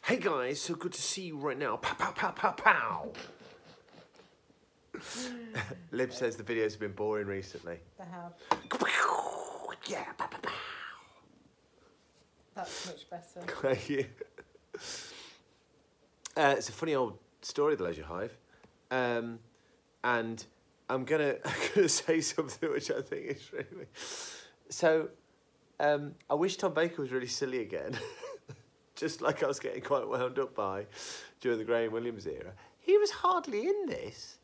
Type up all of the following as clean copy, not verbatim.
Hey guys, so good to see you right now. Pow, pow, pow, pow, pow. Lib says the videos have been boring recently. They have. Yeah, pow, pow, pow. That's much better. Thank you. It's a funny old story, the Leisure Hive. And I'm gonna say something which I think is really... So, I wish Tom Baker was really silly again. Just like I was getting quite wound up by during the Graham Williams era. He was hardly in this.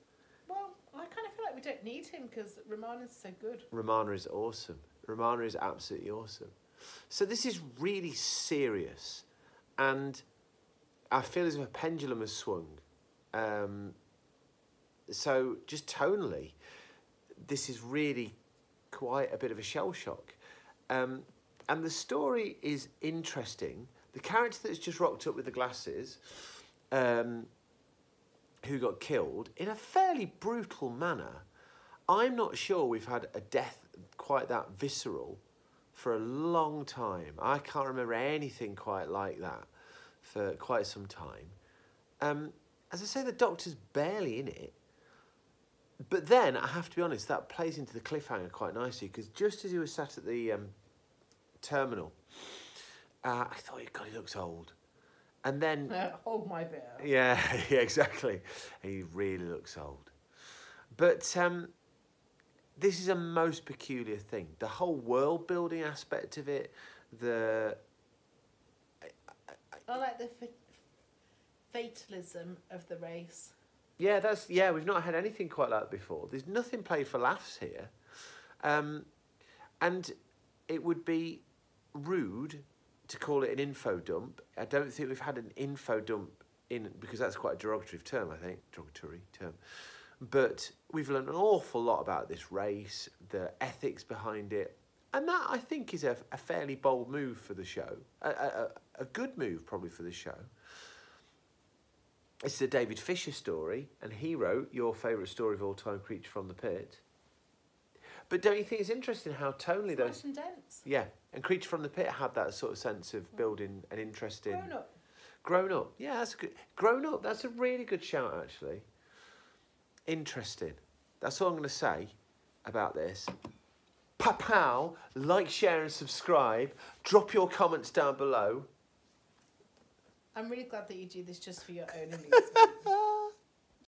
Well, I kind of feel like we don't need him because Romana's so good. Romana is awesome. Romana is absolutely awesome. So this is really serious. And I feel as if a pendulum has swung. So just tonally, this is really quite a bit of a shell shock. And the story is interesting. The character that's just rocked up with the glasses, who got killed in a fairly brutal manner. I'm not sure we've had a death quite that visceral for a long time. I can't remember anything quite like that for quite some time. As I say, the Doctor's barely in it. But then, I have to be honest, that plays into the cliffhanger quite nicely, because just as he was sat at the terminal, I thought, God, he looks old. And then... hold my beer. Yeah, yeah, exactly. He really looks old. But this is a most peculiar thing. The whole world-building aspect of it, the... I like the fatalism of the race. Yeah, we've not had anything quite like that before. There's nothing played for laughs here. And it would be rude to call it an info dump. I don't think we've had an info dump because that's quite a derogatory term, I think. Derogatory term. But we've learned an awful lot about this race, the ethics behind it. And that, I think, is a fairly bold move for the show. A good move, probably, for the show. It's a David Fisher story, and he wrote your favourite story of all time, Creature from the Pit. But don't you think it's interesting how tonally those... Nice and dense. Yeah, and Creature from the Pit had that sort of sense of building an interest in... Grown up. Grown up. Yeah, that's good. Grown up, that's a really good shout, actually. Interesting. That's all I'm going to say about this. Pow, like, share and subscribe. Drop your comments down below. I'm really glad that you do this just for your own amusement.